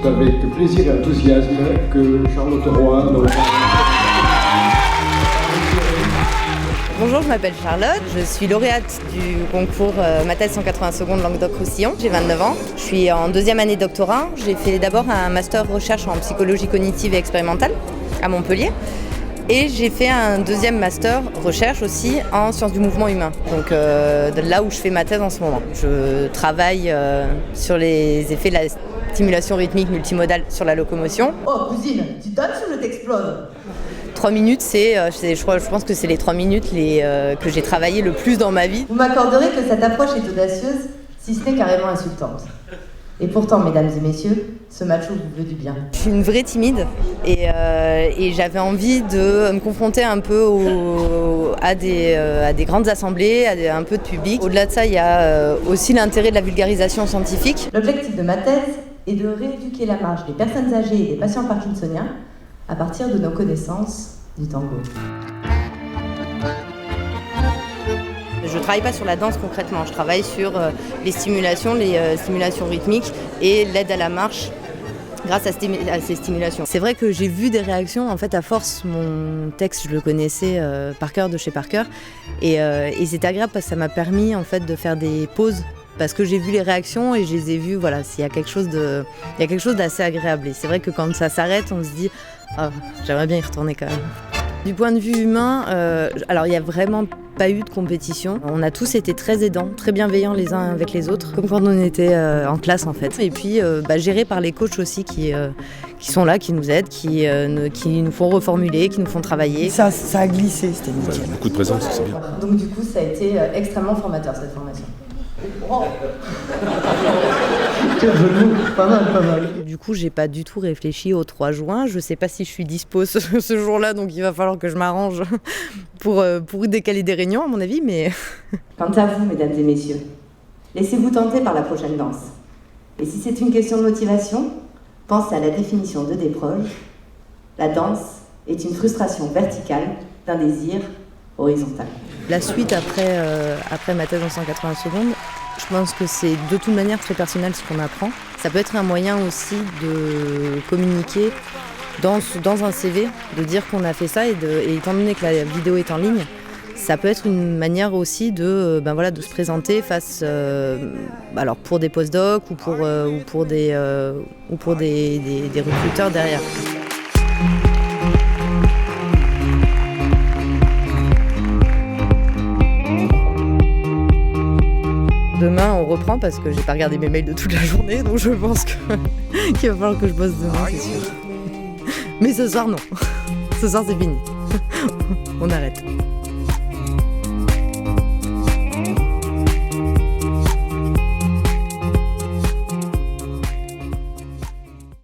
c'est avec plaisir et enthousiasme que Charlotte Roy... Bonjour, je m'appelle Charlotte, je suis lauréate du concours ma thèse 180 secondes Languedoc-Roussillon, j'ai 29 ans. Je suis en deuxième année de doctorat, j'ai fait d'abord un master recherche en psychologie cognitive et expérimentale à Montpellier. Et j'ai fait un deuxième master recherche aussi en sciences du mouvement humain, donc là où je fais ma thèse en ce moment. Je travaille sur les effets de la stimulation rythmique multimodale sur la locomotion. Oh cousine, tu danses ou je t'explose ? 3 minutes, je pense que c'est les 3 minutes que j'ai travaillé le plus dans ma vie. Vous m'accorderez que cette approche est audacieuse, si ce n'est carrément insultante. Et pourtant, mesdames et messieurs, ce macho vous veut du bien. Je suis une vraie timide et j'avais envie de me confronter un peu à des grandes assemblées, à un peu de public. Au-delà de ça, il y a aussi l'intérêt de la vulgarisation scientifique. L'objectif de ma thèse est de rééduquer la marche des personnes âgées et des patients parkinsoniens à partir de nos connaissances du tango. Je ne travaille pas sur la danse concrètement, je travaille sur les stimulations rythmiques et l'aide à la marche grâce à ces stimulations. C'est vrai que j'ai vu des réactions, en fait à force, mon texte je le connaissais par cœur de chez Parker et c'est agréable parce que ça m'a permis en fait de faire des pauses parce que j'ai vu les réactions et je les ai vues, voilà, il y a quelque chose d'assez agréable et c'est vrai que quand ça s'arrête on se dit oh, j'aimerais bien y retourner quand même. Du point de vue humain, alors il n'y a vraiment pas eu de compétition. On a tous été très aidants, très bienveillants les uns avec les autres, comme quand on était en classe en fait. Et puis gérés par les coachs aussi qui sont là, qui nous aident, qui nous font reformuler, qui nous font travailler. Ça a glissé, c'était nickel. Beaucoup de présence, c'est bien. Donc du coup, ça a été extrêmement formateur cette formation. Oh. Pas mal. Du coup, j'ai pas du tout réfléchi au 3 juin. Je sais pas si je suis dispo ce jour-là, donc il va falloir que je m'arrange pour décaler des réunions, à mon avis, mais... Quant à vous, mesdames et messieurs, laissez-vous tenter par la prochaine danse. Et si c'est une question de motivation, pensez à la définition de Desproges. La danse est une frustration verticale d'un désir horizontal. La suite après ma thèse en 180 secondes, je pense que c'est de toute manière très personnel ce qu'on apprend. Ça peut être un moyen aussi de communiquer dans un CV, de dire qu'on a fait ça et étant donné que la vidéo est en ligne, ça peut être une manière aussi de se présenter face alors pour des postdocs ou pour des recruteurs derrière. Demain, on reprend parce que j'ai pas regardé mes mails de toute la journée, donc je pense qu'il va falloir que je bosse demain, c'est sûr. Mais ce soir, non. Ce soir, c'est fini. On arrête.